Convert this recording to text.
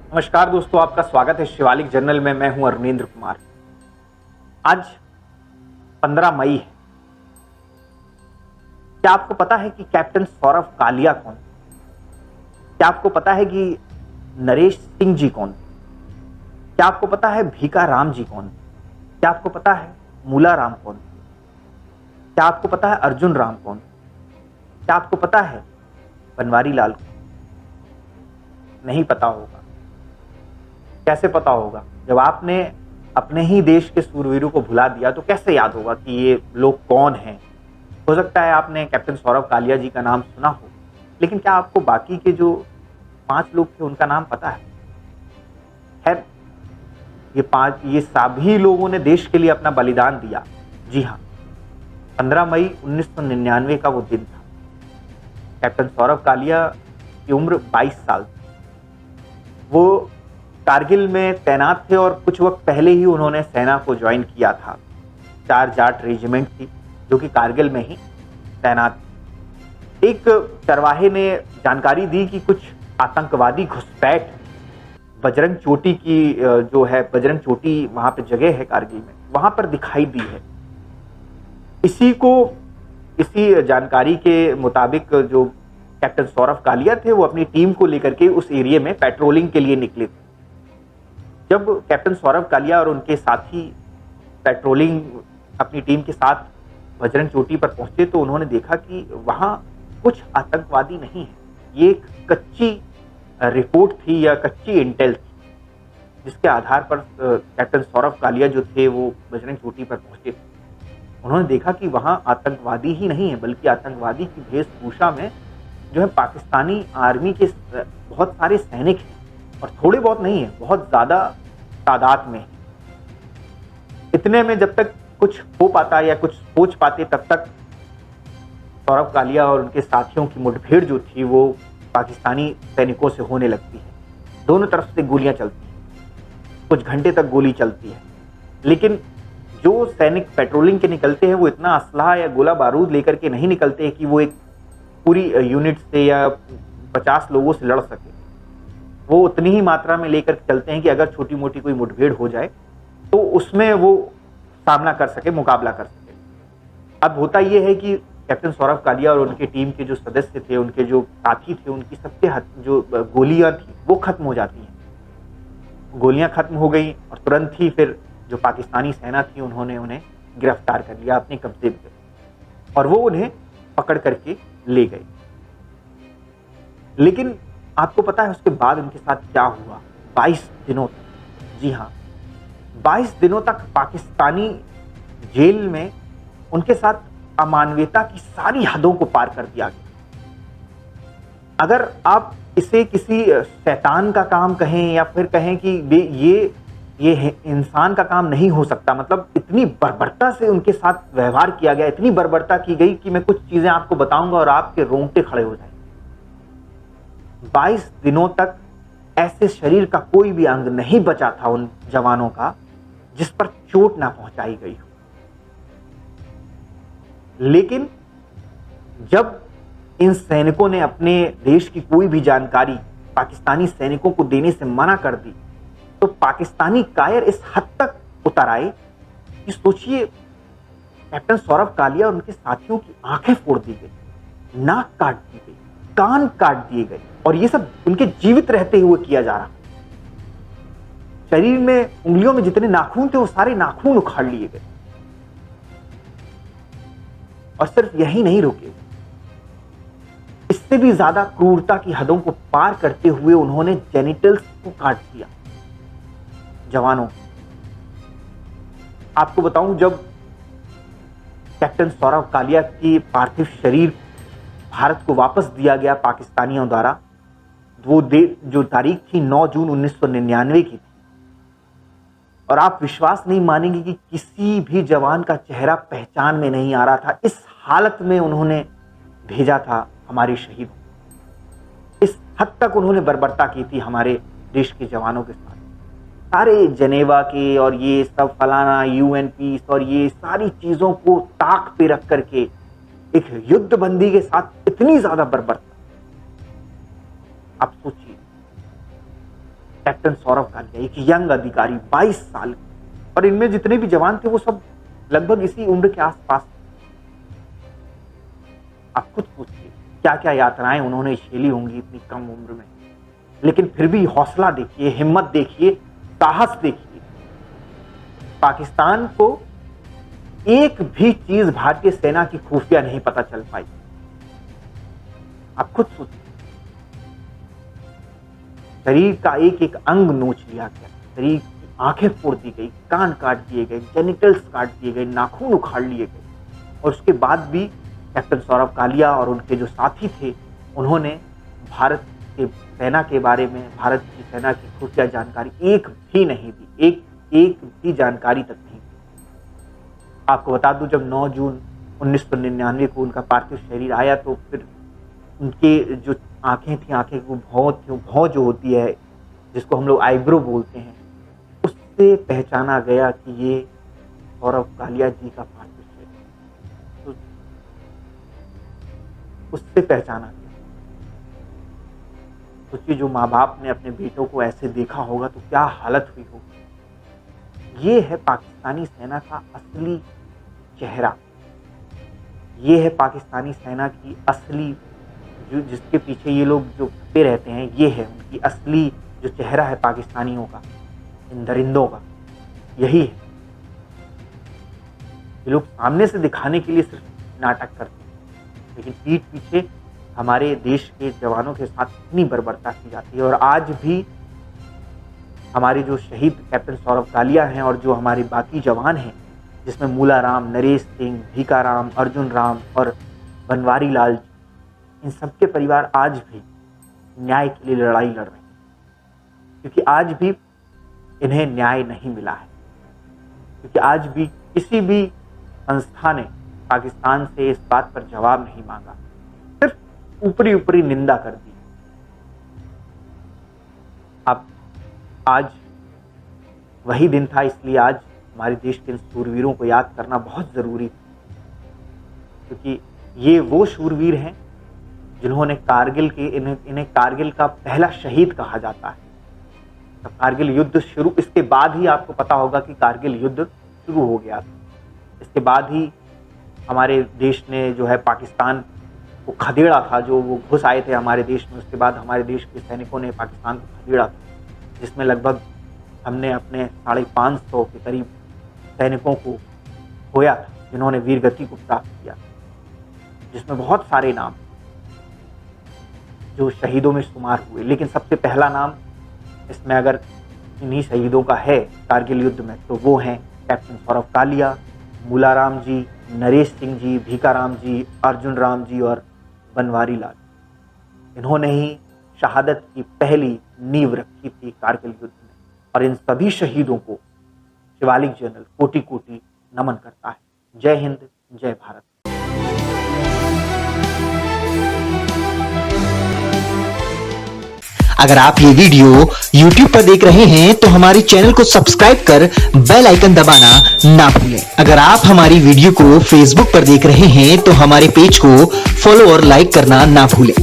नमस्कार दोस्तों, आपका स्वागत है शिवालिक जर्नल में। मैं हूं अरुणेंद्र कुमार। आज 15 मई है। क्या आपको पता है कि कैप्टन सौरभ कालिया कौन? क्या आपको पता है कि नरेश सिंह जी कौन? क्या आपको पता है भीका राम जी कौन? क्या आपको पता है मूला राम कौन? क्या आपको पता है अर्जुन राम कौन? क्या आपको पता है बनवारी लाल कौन? नहीं पता होगा। कैसे पता होगा? जब आपने अपने ही देश के सूरवीरों को भुला दिया तो कैसे याद होगा कि ये लोग कौन हैं? हो सकता है आपने कैप्टन सौरभ कालिया जी का नाम सुना हो, लेकिन क्या आपको बाकी के जो 5 लोग थे उनका नाम पता है? खैर, ये सभी लोगों ने देश के लिए अपना बलिदान दिया। जी हाँ, 15 मई 1999 का वो दिन था। कैप्टन सौरभ कालिया की उम्र 22 साल थी। वो कारगिल में तैनात थे और कुछ वक्त पहले ही उन्होंने सेना को ज्वाइन किया था। 4 जाट रेजिमेंट थी जो कि कारगिल में ही तैनात थी। एक चरवाहे ने जानकारी दी कि कुछ आतंकवादी घुसपैठ बजरंग चोटी की जो है बजरंग चोटी वहां पे जगह है कारगिल में, वहां पर दिखाई दी है। इसी जानकारी के मुताबिक जो कैप्टन सौरभ कालिया थे वो अपनी टीम को लेकर के उस एरिया में पेट्रोलिंग के लिए निकले थे। जब कैप्टन सौरभ कालिया और उनके साथी पेट्रोलिंग अपनी टीम के साथ बजरंग चोटी पर पहुंचे तो उन्होंने देखा कि वहां कुछ आतंकवादी नहीं है। ये एक कच्ची रिपोर्ट थी या कच्ची इंटेल थी, जिसके आधार पर कैप्टन सौरभ कालिया जो थे वो बजरंग चोटी पर पहुंचे। उन्होंने देखा कि वहां आतंकवादी ही नहीं है, बल्कि आतंकवादी की वेशभूषा में जो है पाकिस्तानी आर्मी के बहुत सारे सैनिक हैं, और थोड़े बहुत नहीं है, बहुत ज्यादा तादाद में। इतने में जब तक कुछ हो पाता या कुछ सोच पाते, तब तक सौरभ कालिया और उनके साथियों की मुठभेड़ जो थी वो पाकिस्तानी सैनिकों से होने लगती है। दोनों तरफ से गोलियां चलती हैं, कुछ घंटे तक गोली चलती है। लेकिन जो सैनिक पेट्रोलिंग के निकलते हैं वो इतना असलहा या गोला बारूद लेकर के नहीं निकलते कि वो एक पूरी यूनिट से या 50 लोगों से लड़ सके। वो उतनी ही मात्रा में लेकर चलते हैं कि अगर छोटी मोटी कोई मुठभेड़ हो जाए तो उसमें वो सामना कर सके, मुकाबला कर सके। अब होता यह है कि कैप्टन सौरभ कालिया और उनके टीम के जो सदस्य थे, उनके जो साथी थे, उनकी सबके जो गोलियां थी वो खत्म हो जाती हैं। गोलियां खत्म हो गई और तुरंत ही फिर जो पाकिस्तानी सेना थी उन्होंने उन्हें गिरफ्तार कर लिया, अपने कब्जे में, और वो उन्हें पकड़ करके ले गए। लेकिन आपको पता है उसके बाद उनके साथ क्या हुआ? 22 दिनों तक, जी हाँ, 22 दिनों तक पाकिस्तानी जेल में उनके साथ अमानवीयता की सारी हदों को पार कर दिया गया। अगर आप इसे किसी शैतान का काम कहें या फिर कहें कि ये इंसान का काम नहीं हो सकता, मतलब इतनी बर्बरता से उनके साथ व्यवहार किया गया, इतनी बर्बरता की गई कि मैं कुछ चीजें आपको बताऊंगा और आपके रोंगटे खड़े हो जाएंगे। 22 दिनों तक ऐसे शरीर का कोई भी अंग नहीं बचा था उन जवानों का जिस पर चोट ना पहुंचाई गई हो। लेकिन जब इन सैनिकों ने अपने देश की कोई भी जानकारी पाकिस्तानी सैनिकों को देने से मना कर दी तो पाकिस्तानी कायर इस हद तक उतर आए कि सोचिए, कैप्टन सौरभ कालिया और उनके साथियों की आंखें फोड़ दी गई, नाक काट दी गई, कान काट दिए गए, और ये सब उनके जीवित रहते हुए किया जा रहा। शरीर में उंगलियों में जितने नाखून थे वो सारे नाखून उखाड़ लिए गए। और सिर्फ यही नहीं रुके, इससे भी ज्यादा क्रूरता की हदों को पार करते हुए उन्होंने जेनिटल्स को काट दिया जवानों। आपको बताऊं, जब कैप्टन सौरभ कालिया की पार्थिव शरीर भारत को वापस दिया गया पाकिस्तानियों द्वारा, वो जो तारीख थी 9 जून 1999 की थी, और आप विश्वास नहीं मानेंगे कि किसी भी जवान का चेहरा पहचान में नहीं आ रहा था। इस हालत में उन्होंने भेजा था हमारे शहीद। इस हद तक उन्होंने बर्बरता की थी हमारे देश के जवानों के साथ। सारे जनेवा के और ये सब फलाना UN पीस और ये सारी चीजों को ताक पे रख करके एक युद्ध बंदी के साथ इतनी ज्यादा बर्बरता। आप सोचिए, कैप्टन सौरभ कालिया, एक यंग अधिकारी 22 साल, और इनमें जितने भी जवान थे वो सब लगभग इसी उम्र के आसपास। आप खुद सोचिए क्या क्या यातनाएं उन्होंने झेली होंगी इतनी कम उम्र में, लेकिन फिर भी हौसला देखिए, हिम्मत देखिए, साहस देखिए। पाकिस्तान को एक भी चीज भारतीय सेना की खुफिया नहीं पता चल पाई। आप खुद सोचिए, शरीर का एक एक अंग नोच लिया गया, शरीर की आंखें फोड़ दी गई, कान काट दिए गए, जेनिटल्स काट दिए गए, नाखून उखाड़ लिए गए, और उसके बाद भी कैप्टन सौरभ कालिया और उनके जो साथी थे उन्होंने भारत के सेना के बारे में, भारत की सेना की खुफिया जानकारी एक भी नहीं दी, एक भी जानकारी तक नहीं दी। आपको बता दूं, जब 9 जून 1999 को उनका पार्थिव शरीर आया तो फिर उनके जो आंखें थी, आंखें को भौं जो होती है, जिसको हम लोग आईब्रो बोलते हैं, उससे पहचाना गया कि ये सौरभ कालिया जी का पार्थिव शरीर, तो उससे पहचाना गया। सोचिए, जो माँ बाप ने अपने बेटों को ऐसे देखा होगा तो क्या हालत हुई होगी। ये है पाकिस्तानी सेना का असली चेहरा, ये है पाकिस्तानी सेना की असली, जो जिसके पीछे ये लोग जो खपे रहते हैं, ये है उनकी असली जो चेहरा है पाकिस्तानियों का, इन दरिंदों का, यही है। ये लोग सामने से दिखाने के लिए सिर्फ नाटक करते हैं, लेकिन पीठ पीछे हमारे देश के जवानों के साथ इतनी बर्बरता की जाती है। और आज भी हमारे जो शहीद कैप्टन सौरभ कालिया हैं और जो हमारे बाकी जवान हैं, जिसमें मूला राम, नरेश सिंह, भीका राम, अर्जुन राम और बनवारी लाल, इन सबके परिवार आज भी न्याय के लिए लड़ाई लड़ रहे हैं, क्योंकि आज भी इन्हें न्याय नहीं मिला है, क्योंकि आज भी किसी भी संस्था ने पाकिस्तान से इस बात पर जवाब नहीं मांगा, सिर्फ ऊपरी ऊपरी निंदा कर दी। अब आज वही दिन था, इसलिए आज हमारे देश के इन शूरवीरों को याद करना बहुत जरूरी था, क्योंकि ये वो शूरवीर हैं जिन्होंने कारगिल के, इन्हें कारगिल का पहला शहीद कहा जाता है। तो कारगिल युद्ध शुरू, इसके बाद ही आपको पता होगा कि कारगिल युद्ध शुरू हो गया था। इसके बाद ही हमारे देश ने जो है पाकिस्तान को खदेड़ा था, जो वो घुस आए थे हमारे देश में, उसके बाद हमारे देश के सैनिकों ने पाकिस्तान को खदेड़ा था, जिसमें लगभग हमने अपने 550 के करीब सैनिकों को खोया था, जिन्होंने वीरगति को प्राप्त किया, जिसमें बहुत सारे नाम जो शहीदों में शुमार हुए। लेकिन सबसे पहला नाम इसमें अगर इन्हीं शहीदों का है कारगिल युद्ध में, तो वो हैं कैप्टन सौरभ कालिया, मूला राम जी, नरेश सिंह जी, भीका राम जी, अर्जुन राम जी और बनवारी लाल। इन्होंने ही शहादत की पहली नींव रखी थी कारगिल युद्ध में, और इन सभी शहीदों को शिवालिक जनरल कोटि कोटि नमन करता है। जय हिंद, जय भारत। अगर आप ये वीडियो YouTube पर देख रहे हैं तो हमारे चैनल को सब्सक्राइब कर बेल आइकन दबाना ना भूलें। अगर आप हमारी वीडियो को Facebook पर देख रहे हैं तो हमारे पेज को फॉलो और लाइक करना ना भूलें।